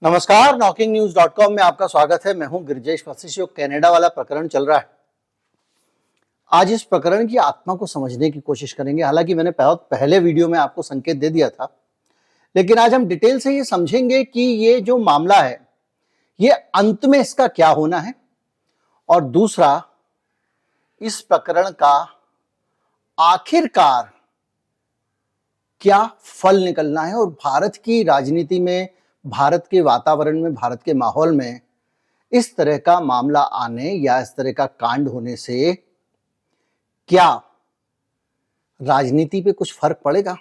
नमस्कार, knocking-news.com में आपका स्वागत है। मैं हूं गिरिजेश वशिष्ठ। जो कनाडा वाला प्रकरण चल रहा है, आज इस प्रकरण की आत्मा को समझने की कोशिश करेंगे। हालांकि मैंने बहुत पहले वीडियो में आपको संकेत दे दिया था, लेकिन आज हम डिटेल से ये समझेंगे कि ये जो मामला है, ये अंत में इसका क्या होना है, और दूसरा, इस प्रकरण का आखिरकार क्या फल निकलना है और भारत की राजनीति में, भारत के वातावरण में, भारत के माहौल में इस तरह का मामला आने या इस तरह का कांड होने से क्या राजनीति पे कुछ फर्क पड़ेगा,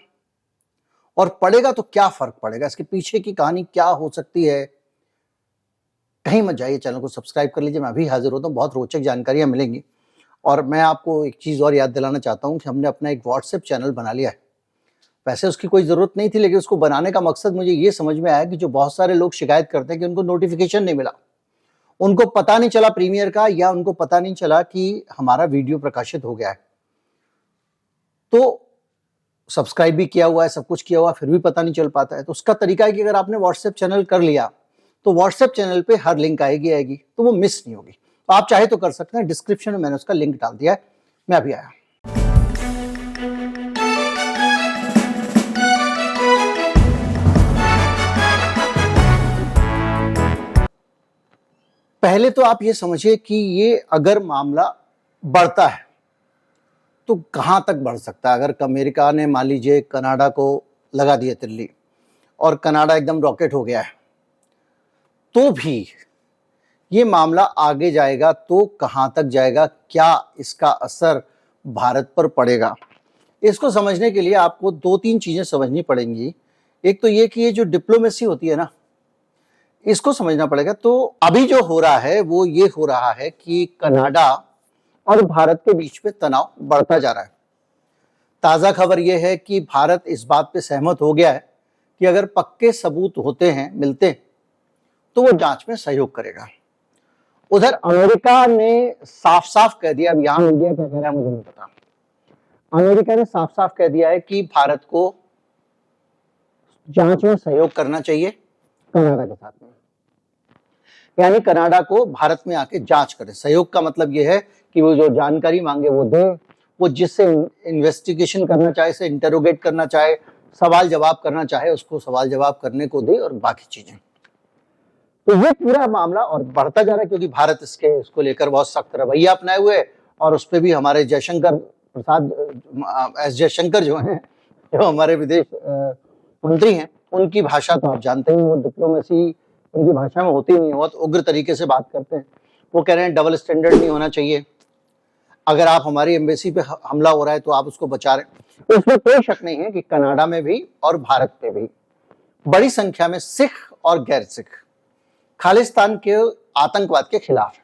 और पड़ेगा तो क्या फर्क पड़ेगा, इसके पीछे की कहानी क्या हो सकती है। कहीं मत जाइए, चैनल को सब्सक्राइब कर लीजिए। मैं अभी हाजिर होता हूँ, बहुत रोचक जानकारियां मिलेंगी। और मैं आपको एक चीज और याद दिलाना चाहता हूँ कि हमने अपना एक व्हाट्सएप चैनल बना लिया है। वैसे उसकी कोई जरूरत नहीं थी, लेकिन उसको बनाने का मकसद मुझे ये समझ में आया कि जो बहुत सारे लोग शिकायत करते हैं कि उनको नोटिफिकेशन नहीं मिला, उनको पता नहीं चला प्रीमियर का, या उनको पता नहीं चला कि हमारा वीडियो प्रकाशित हो गया है। तो सब्सक्राइब भी किया हुआ है, सब कुछ किया हुआ है, फिर भी पता नहीं चल पाता है। तो उसका तरीका है कि अगर आपने व्हाट्सएप चैनल कर लिया तो व्हाट्सएप चैनल पे हर लिंक आएगी, तो वो मिस नहीं होगी। तो आप चाहे तो कर सकते हैं, डिस्क्रिप्शन में मैंने उसका लिंक डाल दिया है। मैं अभी आया। पहले तो आप ये समझिए कि ये अगर मामला बढ़ता है तो कहां तक बढ़ सकता है। अगर अमेरिका ने मान लीजिए कनाडा को लगा दिया तिल्ली और कनाडा एकदम रॉकेट हो गया है, तो भी ये मामला आगे जाएगा तो कहां तक जाएगा, क्या इसका असर भारत पर पड़ेगा। इसको समझने के लिए आपको दो तीन चीजें समझनी पड़ेंगी। एक तो ये कि ये जो डिप्लोमेसी होती है ना, इसको समझना पड़ेगा। तो अभी जो हो रहा है वो ये हो रहा है कि कनाडा और भारत के बीच में तनाव बढ़ता जा रहा है। ताजा खबर यह है कि भारत इस बात पे सहमत हो गया है कि अगर पक्के सबूत होते हैं, मिलते हैं, तो वो जांच में सहयोग करेगा। उधर अमेरिका ने साफ साफ कह दिया, अब यहां मीडिया क्या कह रहा है मुझे नहीं पता, अमेरिका ने साफ साफ कह दिया है कि भारत को जांच में सहयोग करना चाहिए कनाडा के साथ में। यानी कनाडा को भारत में आके जांच करे। सहयोग का मतलब यह है कि वो जो जानकारी मांगे वो दे, वो जिससे इन्वेस्टिगेशन करना चाहे, से इंटरोगेट करना चाहे, सवाल जवाब करना चाहे, उसको सवाल जवाब करने को दे, और बाकी चीजें। तो ये पूरा मामला और बढ़ता जा रहा है, क्योंकि भारत इसको लेकर बहुत सख्त रवैया अपनाए हुए है। और उस पर भी हमारे जयशंकर प्रसाद, एस जयशंकर जो हैं, जो हमारे विदेश मंत्री हैं, उनकी भाषा तो आप जानते ही, वो डिप्लोमेसी उनकी भाषा में होती नहीं है, बहुत उग्र तरीके से बात करते हैं। वो कह रहे हैं डबल स्टैंडर्ड नहीं होना चाहिए, अगर आप हमारी एम्बेसी पे हमला हो रहा है तो आप उसको बचा रहे। इसमें कोई शक नहीं है कि कनाडा में भी और भारत में भी बड़ी संख्या में सिख और गैर सिख खालिस्तान के आतंकवाद के खिलाफ।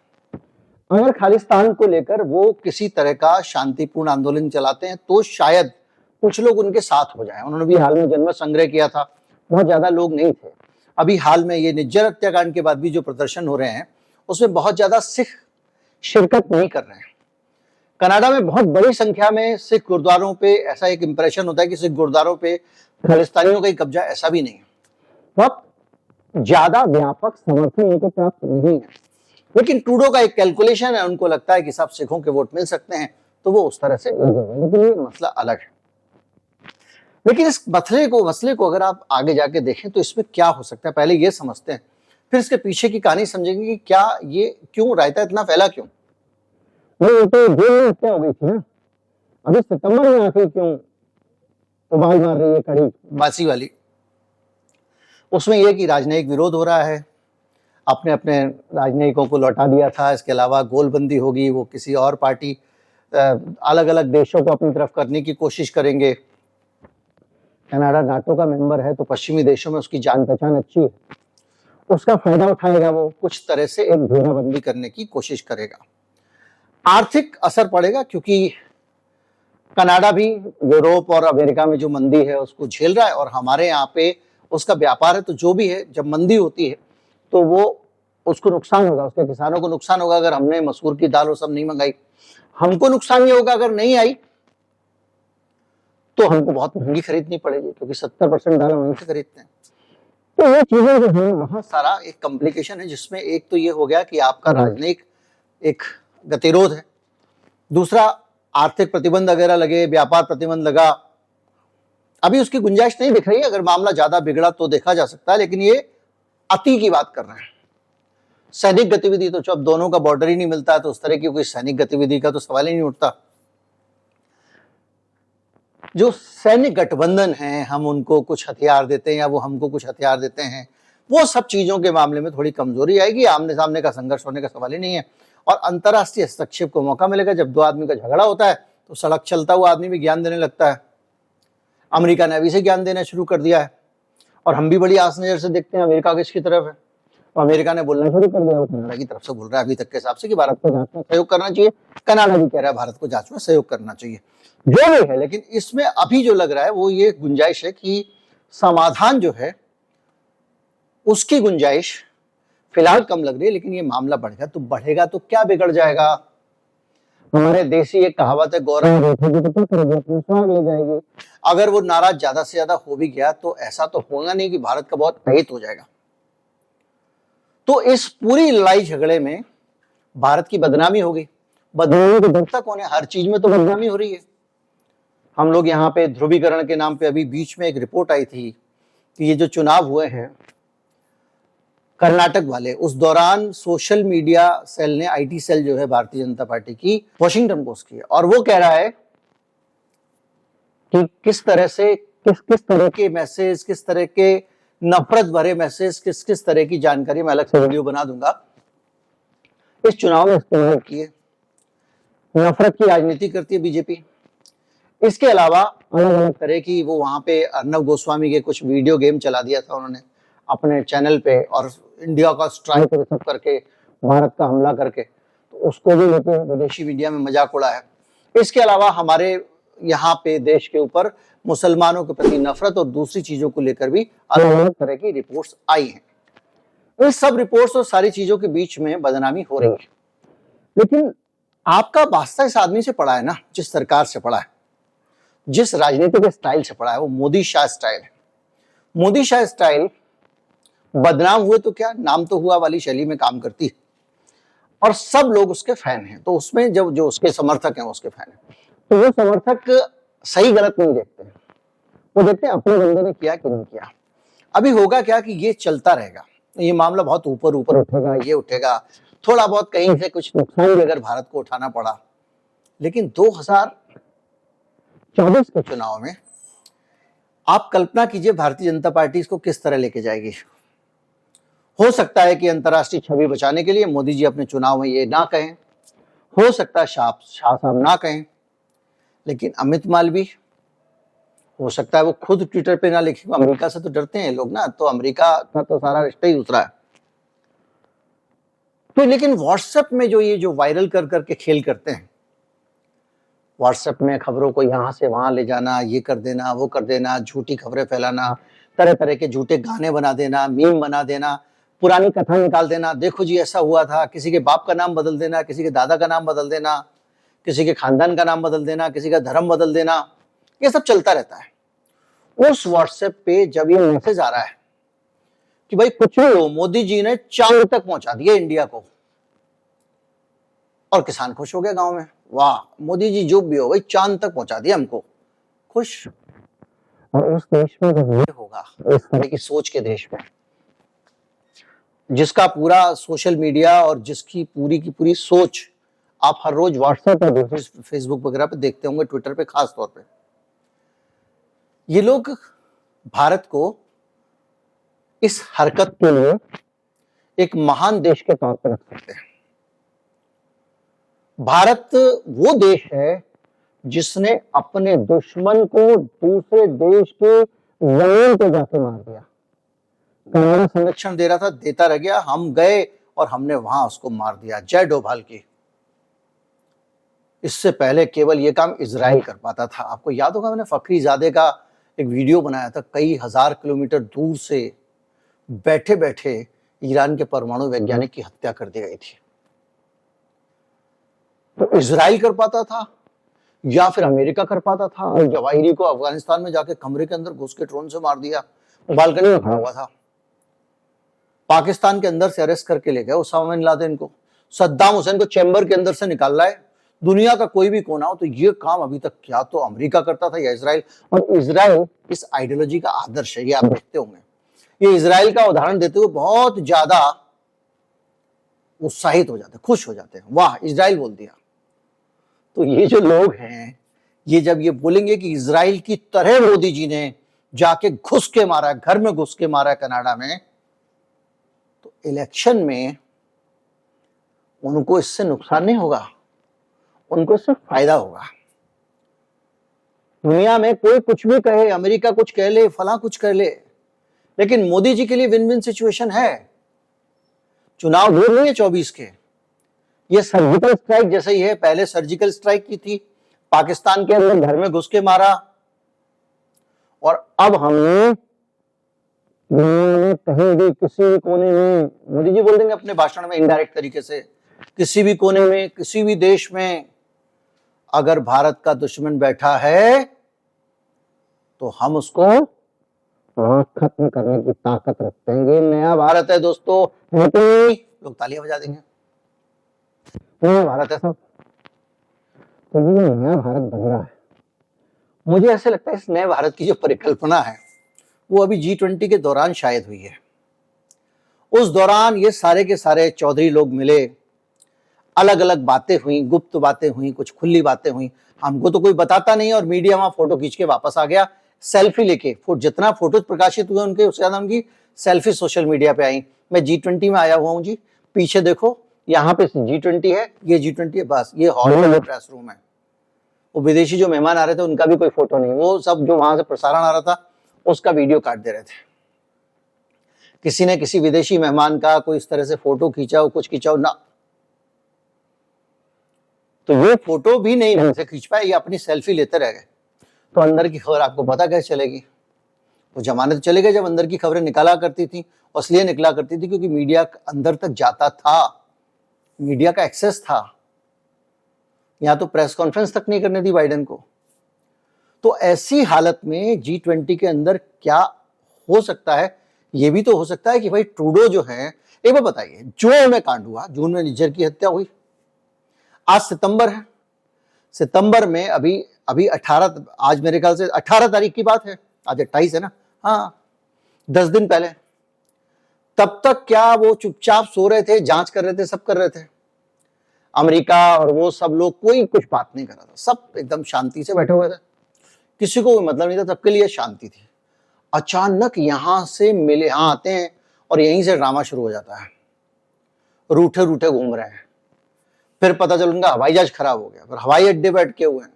अगर खालिस्तान को लेकर वो किसी तरह का शांतिपूर्ण आंदोलन चलाते हैं तो शायद कुछ लोग उनके साथ हो जाएं। उन्होंने भी हाल में जनमत संग्रह किया था, बहुत ज्यादा लोग नहीं थे। अभी हाल में ये निज्जर हत्याकांड के बाद भी जो प्रदर्शन हो रहे हैं, उसमें बहुत ज्यादा सिख शिरकत नहीं कर रहे हैं। कनाडा में बहुत बड़ी संख्या में सिख गुरुद्वारों पे ऐसा एक इंप्रेशन होता है कि सिख गुरुद्वारों पे खालिस्तानियों का ही कब्जा, ऐसा भी नहीं है। बहुत ज्यादा व्यापक समर्थन उनको प्राप्त नहीं है, लेकिन ट्रूडो का एक कैलकुलेशन है, उनको लगता है कि सब सिखों के वोट मिल सकते हैं, तो वो उस तरह से लगे। लेकिन ये मसला अलग है। लेकिन इस मसले को अगर आप आगे जाके देखें तो इसमें क्या हो सकता है, पहले ये समझते हैं, फिर इसके पीछे की कहानी समझेंगे कि क्या ये क्यों रायता इतना फैला, क्यों नहीं। तो जेल में हत्या हो गई थी ना, अभी सितंबर में आके क्यों उबाल मार रही है कड़ी बासी वाली। उसमें यह कि राजनयिक विरोध हो रहा है, अपने अपने राजनयिकों को लौटा दिया था। इसके अलावा गोलबंदी होगी, वो किसी और पार्टी, अलग अलग देशों को अपनी तरफ करने की कोशिश करेंगे। कनाडा नाटो का मेंबर है, तो पश्चिमी देशों में उसकी जान पहचान अच्छी है, उसका फायदा उठाएगा, वो कुछ तरह से एक घेराबंदी करने की कोशिश करेगा। आर्थिक असर पड़ेगा, क्योंकि कनाडा भी यूरोप और अमेरिका में जो मंदी है उसको झेल रहा है, और हमारे यहाँ पे उसका व्यापार है। तो जो भी है, जब मंदी होती है तो वो उसको नुकसान होगा, उसके किसानों को नुकसान होगा। अगर हमने मसूर की दाल और सब नहीं मंगाई, हमको नुकसान ये होगा। अगर नहीं आई तो हमको बहुत महंगी खरीदनी पड़ेगी, क्योंकि 70% दाल वहीं से खरीदते हैं। तो ये चीजें जो है बहुत सारा एक कॉम्प्लिकेशन है, जिसमें एक तो ये हो गया कि आपका राजनयिक एक गतिरोध है, दूसरा आर्थिक प्रतिबंध वगैरह लगे, व्यापार प्रतिबंध लगा। अभी उसकी गुंजाइश नहीं दिख रही है, अगर मामला ज्यादा बिगड़ा तो देखा जा सकता है, लेकिन ये अति की बात कर रहे हैं। सैनिक गतिविधि तो जब दोनों का बॉर्डर ही नहीं मिलता है तो उस तरह की कोई सैनिक गतिविधि का तो सवाल ही नहीं उठता। जो सैनिक गठबंधन है, हम उनको कुछ हथियार देते हैं या वो हमको कुछ हथियार देते हैं, वो सब चीजों के मामले में थोड़ी कमजोरी आएगी। आमने सामने का संघर्ष होने का सवाल ही नहीं है। और अंतर्राष्ट्रीय हस्तक्षेप को मौका मिलेगा। जब दो आदमी का झगड़ा होता है तो सड़क चलता हुआ आदमी भी ज्ञान देने लगता है। अमेरिका ने अभी से ज्ञान देना शुरू कर दिया है और हम भी बड़ी आस नजर से देखते हैं अमेरिका किसकी तरफ है। तो अमेरिका ने बोलना शुरू कर दिया, वो कनाडा की तरफ से बोल रहा है अभी तक के हिसाब से कि भारत को जांच में सहयोग करना चाहिए। कनाडा भी कह रहा है भारत को जांच में सहयोग करना चाहिए। जो भी है, लेकिन इसमें अभी जो लग रहा है वो ये गुंजाइश है कि समाधान जो है उसकी गुंजाइश फिलहाल कम लग रही है। लेकिन ये मामला बढ़ेगा तो क्या बिगड़ जाएगा। हमारे देसी एक कहावत है, गौरव बैठेगी तो क्या करेगी, अपने स्वांग ले जाएगी। अगर वो नाराज ज्यादा से ज्यादा हो भी गया तो ऐसा तो होगा नहीं कि भारत का बहुत अहित हो जाएगा। तो इस पूरी लड़ाई झगड़े में भारत की बदनामी होगी। बदनामी तो जब तक होने, हर चीज में तो बदनामी हो रही है। हम लोग यहाँ पे ध्रुवीकरण के नाम पे अभी बीच में एक रिपोर्ट आई थी कि ये जो चुनाव हुए हैं कर्नाटक वाले, उस दौरान सोशल मीडिया सेल ने, आईटी सेल जो है भारतीय जनता पार्टी की, वॉशिंगटन पोस्ट की है और वो कह रहा है कि किस तरह से किस तरह के मैसेज, किस तरह के नफरत भरे मैसेज, किस तरह की जानकारी, मैं अलग से वीडियो बना दूंगा, इस चुनाव में इस्तेमाल किए। नफरत की राजनीति करती है बीजेपी। इसके अलावा अलग अलग तरह की, वो वहां पे अर्नब गोस्वामी के कुछ वीडियो गेम चला दिया था उन्होंने अपने चैनल पे, और इंडिया का स्ट्राइक सब करके, भारत का हमला करके, तो उसको भी लेके विदेशी मीडिया में मजाक उड़ा है। इसके अलावा हमारे यहाँ पे देश के ऊपर मुसलमानों के प्रति नफरत और दूसरी चीजों को लेकर भी अलग अलग तरह की रिपोर्ट्स आई हैं। इस सब रिपोर्ट्स और सारी चीजों के बीच में बदनामी हो रही है। लेकिन आपका वास्ता इस आदमी से पड़ा है ना, जिस सरकार से पड़ा है, जिस राजनीतिक स्टाइल से पड़ा है, वो मोदी शाह स्टाइल है। मोदी शाह स्टाइल बदनाम हुए तो क्या, नाम तो हुआ वाली शैली में काम करती है और सब लोग उसके फैन हैं। तो उसमें जब जो उसके समर्थक हैं उसके फैन हैं, तो वो समर्थक सही गलत नहीं देखते हैं, वो देखते हैं अपने बंदे ने किया कि नहीं किया। अभी होगा क्या कि ये चलता रहेगा, ये मामला बहुत ऊपर ऊपर उठेगा, ये उठेगा, थोड़ा बहुत कहीं से कुछ नुकसान भी अगर भारत को उठाना पड़ा। लेकिन 2024 के चुनाव में आप कल्पना कीजिए भारतीय जनता पार्टी इसको किस तरह लेके जाएगी। हो सकता है कि अंतर्राष्ट्रीय छवि बचाने के लिए मोदी जी अपने चुनाव में ये ना कहें, हो सकता है शाह साहब ना कहें, लेकिन अमित मालवीय, हो सकता है वो खुद ट्विटर पे ना लिखे। अमेरिका से तो डरते हैं लोग ना, तो अमेरिका का तो सारा रिश्ता ही दूसरा है। तो लेकिन व्हाट्सएप में जो ये जो वायरल कर करके खेल करते हैं, व्हाट्सएप में खबरों को यहां से वहां ले जाना, ये कर देना, वो कर देना, झूठी खबरें फैलाना, तरह तरह के झूठे गाने बना देना, मीम बना देना, पुरानी कथा निकाल देना, देखो जी ऐसा हुआ था, किसी के बाप का नाम बदल देना, किसी के दादा का नाम बदल देना, किसी के खानदान का नाम बदल देना, किसी का धर्म बदल देना, ये सब चलता रहता है। उस व्हाट्सएप पे जब ये मैसेज आ रहा है कि भाई कुछ भी हो, मोदी जी ने चांद तक पहुंचा दिया इंडिया को, और किसान खुश हो गया गांव में, वाह मोदी जी जो भी हो भाई चांद तक पहुंचा दिया हमको, खुश। और उस देश में जब ये होगा, इस तरह की सोच के देश में, जिसका पूरा सोशल मीडिया और जिसकी पूरी की पूरी सोच आप हर रोज व्हाट्सएप और फेसबुक वगैरह पे देखते होंगे, ट्विटर पे खास तौर पे, ये लोग भारत को इस हरकत के लिए एक महान देश के तौर पर रख सकते हैं। भारत वो देश है जिसने अपने दुश्मन को दूसरे देश के जमीन पे जाके मार दिया। कनाडा संरक्षण दे रहा था, देता रह गया, हम गए और हमने वहां उसको मार दिया। जय डोभाल की। इससे पहले केवल ये काम इजराइल कर पाता था। आपको याद होगा मैंने फखरीजादे का एक वीडियो बनाया था, कई हजार किलोमीटर दूर से बैठे बैठे ईरान के परमाणु वैज्ञानिक की हत्या कर दी गई थी। तो इजराइल कर पाता था या फिर अमेरिका कर पाता था, और जवाहिरी को अफगानिस्तान में जाके कमरे के अंदर घुस के ड्रोन से मार दिया, बालकनी में खड़ा हुआ था। पाकिस्तान के अंदर से अरेस्ट करके ले गए उसामा बिन लादेन को, सद्दाम हुसैन को चैम्बर के अंदर से निकाल रहा है। दुनिया का कोई भी कोना हो, तो ये काम अभी तक क्या तो अमेरिका करता था या इजराइल, और इजराइल इस आइडियोलॉजी का आदर्श है, ये आप देखते होंगे। ये इजराइल का उदाहरण देते हुए बहुत ज्यादा उत्साहित हो जाते हैं, खुश हो जाते हैं, वाह इजराइल बोल दिया। तो ये जो लोग हैं, ये जब ये बोलेंगे कि इजराइल की तरह मोदी जी ने जाके घुस के मारा है, घर में घुस के मारा है कनाडा में, तो इलेक्शन में उनको इससे नुकसान नहीं होगा, उनको इससे फायदा होगा। दुनिया में कोई कुछ भी कहे, अमेरिका कुछ कह ले, फला कुछ कह ले, लेकिन मोदी जी के लिए विन विन सिचुएशन है। चुनाव दूर नहीं है 24 के, ये सर्जिकल स्ट्राइक जैसे ही है। पहले सर्जिकल स्ट्राइक की थी, पाकिस्तान के अंदर घर में घुस के मारा, और अब हमने दुनिया में कहीं भी किसी भी कोने में, मोदी जी बोल देंगे अपने भाषण में इनडायरेक्ट तरीके से, किसी भी कोने में, किसी भी देश में अगर भारत का दुश्मन बैठा है तो हम उसको खत्म करने की ताकत रखते हैं। ये नया भारत है दोस्तों, लोग तालियां बजा देंगे, नया भारत है सब। तो ये नया भारत बन रहा है। मुझे ऐसे लगता है इस नए भारत की जो परिकल्पना है वो अभी G20 के दौरान शायद हुई है। उस दौरान ये सारे के सारे चौधरी लोग मिले, अलग अलग बातें हुई, गुप्त बातें हुई, कुछ खुली बातें हुई, हमको तो कोई बताता नहीं, और मीडिया वहां फोटो खींच के वापस आ गया सेल्फी लेके। जितना फोटो प्रकाशित हुए उनके, उसके बाद उनकी सेल्फी सोशल मीडिया पे आई। मैं G20 में आया हुआ हूँ जी, पीछे देखो, यहाँ पे G20 है, ये G20 है, बस ये हॉल में प्रेस रूम है। वो विदेशी जो मेहमान आ रहे थे उनका भी कोई फोटो नहीं, वो सब जो वहां से प्रसारण आ रहा था उसका वीडियो काट दे रहे थे। किसी ने किसी विदेशी मेहमान का कोई इस तरह से फोटो खींचा हो, कुछ खींचा हो ना, तो ये फोटो भी नहीं ढंग से खींच पाए, ये अपनी सेल्फी लेते रह गए। तो अंदर की खबर आपको पता कैसे चलेगी? वो जमाने तो चले गए जब अंदर की खबरें निकाला करती थी, इसलिए निकला करती थी क्योंकि मीडिया अंदर तक जाता था, मीडिया का एक्सेस था। यहां तो प्रेस कॉन्फ्रेंस तक नहीं करनी थी बाइडेन को। तो ऐसी हालत में G20 के अंदर क्या हो सकता है? ये भी तो हो सकता है कि भाई ट्रूडो जो है, एक बार बताइए, जून में कांड हुआ, जून में निज्जर की हत्या हुई, आज सितंबर है, सितंबर में अभी 18, आज मेरे ख्याल से 18 तारीख की बात है, आज 28 है ना, हाँ 10 दिन पहले। तब तक क्या वो चुपचाप सो रहे थे, जांच कर रहे थे, सब कर रहे थे, अमेरिका और वो सब लोग, कोई कुछ बात नहीं कर रहा था, सब एकदम शांति से बैठे हुए थे, किसी को कोई मतलब नहीं था, सबके लिए शांति थी। अचानक यहां से मिले, यहां आते हैं और यहीं से ड्रामा शुरू हो जाता है, रूठे रूठे घूम रहे हैं। फिर पता चल उनका हवाई जहाज खराब हो गया, फिर हवाई अड्डे पे अटके हुए हैं,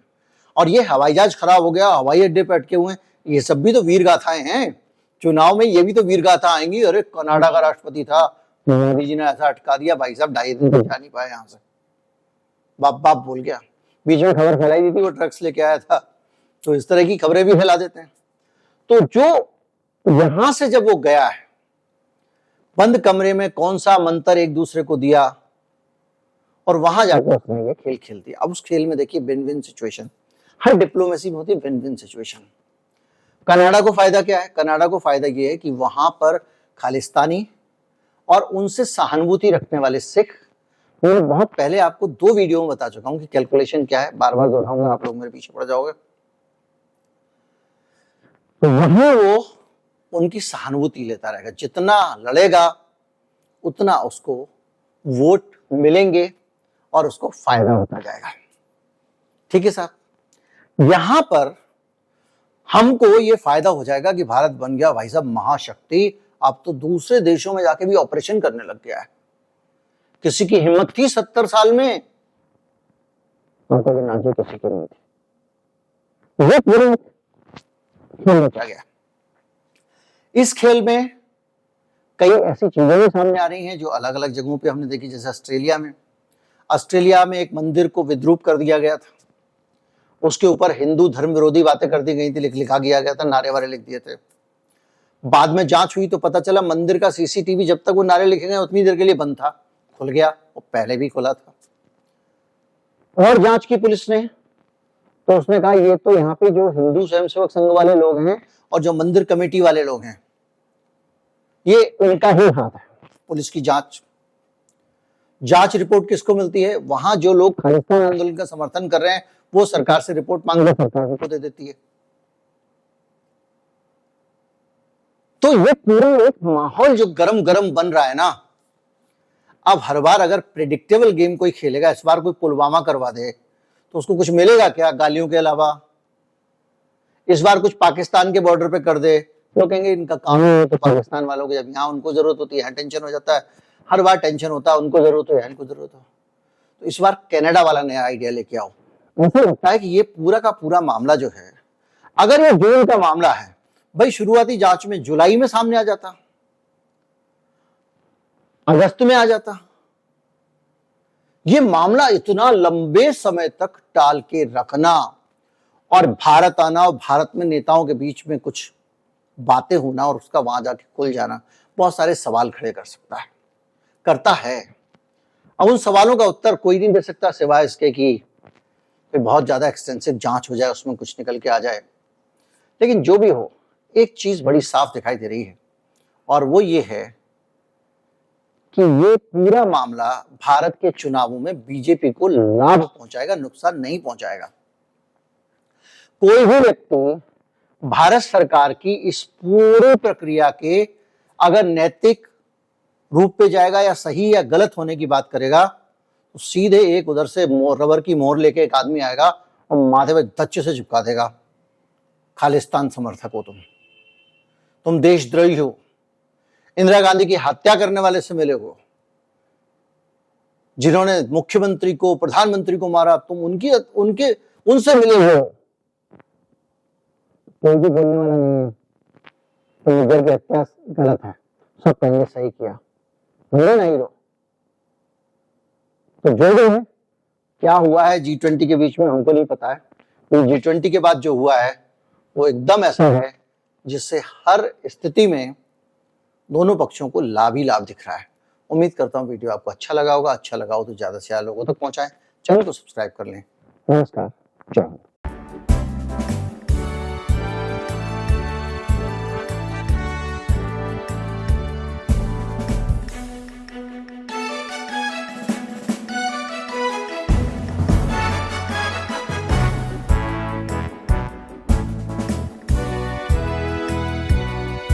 और ये हवाई जहाज खराब हो गया, हवाई अड्डे पे अटके हुए हैं, ये सब भी तो वीर गाथाएं हैं। चुनाव में ये भी तो वीर गाथा आएंगी, अरे कनाडा का राष्ट्रपति था, मोदी जी ने ऐसा अटका दिया, भाई साहब 2.5 दिन तक जा नहीं पाए यहां से, बाप बाप बोल गया। बीच में खबर फैलाई दी थी वो ड्रग्स लेके आया था, तो इस तरह की खबरें भी फैला देते हैं। तो जो यहां से जब वो गया है, बंद कमरे में कौन सा मंत्र एक दूसरे को दिया, और वहां जाकर उसने ये खेल खेल दिया। अब उस खेल में देखिए विन विन सिचुएशन, हर डिप्लोमेसी में होती है विन विन सिचुएशन। कनाडा को फायदा क्या है? कनाडा को फायदा ये है कि वहां पर खालिस्तानी और उनसे सहानुभूति रखने वाले सिख, मैं बहुत पहले आपको 2 वीडियो में बता चुका हूं कि कैलकुलेशन क्या है, बार बार दोहराऊंगा, आप लोग मेरे पीछे पड़ जाओगे। तो वहां वो उनकी सहानुभूति लेता रहेगा, जितना लड़ेगा उतना उसको वोट मिलेंगे और उसको फायदा होता जाएगा। ठीक है साहब, यहां पर हमको ये फायदा हो जाएगा कि भारत बन गया भाई साहब महाशक्ति, अब तो दूसरे देशों में जाके भी ऑपरेशन करने लग गया है। किसी की हिम्मत थी 70 साल में, किसी की नहीं थी। ये पूरे खेल में क्या गया। इस खेल में कई ऐसी चीजें भी सामने आ रही हैं जो अलग अलग जगहों पे हमने देखी, जैसे ऑस्ट्रेलिया में एक मंदिर को विद्रूप कर दिया गया था, उसके ऊपर हिंदू धर्म विरोधी बातें कर दी गई थी, लिखा गया था, नारे वारे लिख दिए थे। बाद में जांच हुई तो पता चला मंदिर का सीसीटीवी जब तक वो नारे लिखे गए उतनी देर के लिए बंद था, खुल गया, वो पहले भी खुला था। और जांच की पुलिस ने, तो उसने कहा ये तो यहाँ पे जो हिंदू स्वयंसेवक संघ वाले लोग हैं और जो मंदिर कमेटी वाले लोग हैं, ये इनका ही हाथ है, पुलिस की जांच रिपोर्ट किसको मिलती है? वहां जो लोग खालिस्तान आंदोलन का समर्थन कर रहे हैं वो सरकार से रिपोर्ट मांग रहे, सरकार उनको दे देती है। तो ये पूरा एक माहौल जो गरम गरम बन रहा है ना, अब हर बार अगर प्रेडिक्टेबल गेम कोई खेलेगा, इस बार कोई पुलवामा करवा दे तो उसको कुछ मिलेगा क्या गालियों के अलावा? इस बार कुछ पाकिस्तान के बॉर्डर पे कर दे तो कहेंगे इनका काम है, तो पाकिस्तान वालों की जब यहाँ उनको जरूरत होती है यहाँ टेंशन हो जाता है, हर बार टेंशन होता है, उनको जरूरत हो यहाँ इनको जरूरत हो। तो इस बार कनाडा वाला नया आइडिया लेके आओ। ऐसा लगता है कि ये पूरा का पूरा मामला जो है, अगर ये जून का मामला है, भाई शुरुआती जांच में जुलाई में सामने आ जाता, अगस्त में आ जाता। ये मामला इतना लंबे समय तक टाल के रखना और भारत आना और भारत में नेताओं के बीच में कुछ बातें होना और उसका वहां जाके खुल जाना बहुत सारे सवाल खड़े कर सकता है, करता है। अब उन सवालों का उत्तर कोई नहीं दे सकता सिवाय इसके कि बहुत ज्यादा एक्सटेंसिव जांच हो जाए, उसमें कुछ निकल के आ जाए। लेकिन जो भी हो, एक चीज बड़ी साफ दिखाई दे रही है और वो ये है कि ये पूरा मामला भारत के चुनावों में बीजेपी को लाभ पहुंचाएगा, नुकसान नहीं पहुंचाएगा। कोई भी व्यक्ति भारत सरकार की इस पूरी प्रक्रिया के अगर नैतिक रूप पे जाएगा या सही या गलत होने की बात करेगा तो सीधे एक उधर से रबर की मोहर लेके एक आदमी आएगा और माथे पे धच्चे से चिपका देगा, खालिस्तान समर्थक हो तुम देशद्रोही हो, इंदिरा गांधी की हत्या करने वाले से मिले हो, जिन्होंने मुख्यमंत्री को प्रधानमंत्री को मारा, तुम उनसे मिले हो। कोई भी बोलने वाला नहीं है तो निजर की हत्या गलत है, सब कहेंगे सही किया, हीरो नहीं हीरो। तो जो भी है, क्या हुआ है G20 के बीच में हमको नहीं पता है, तो G20 के बाद जो हुआ है वो एकदम ऐसा है जिससे हर स्थिति में दोनों पक्षों को लाभ ही लाभ दिख रहा है। उम्मीद करता हूँ वीडियो आपको अच्छा लगा होगा, अच्छा लगा हो तो ज्यादा से ज्यादा लोगों तक पहुंचाएं, चैनल को सब्सक्राइब कर लें। नमस्कार, जय हिंद।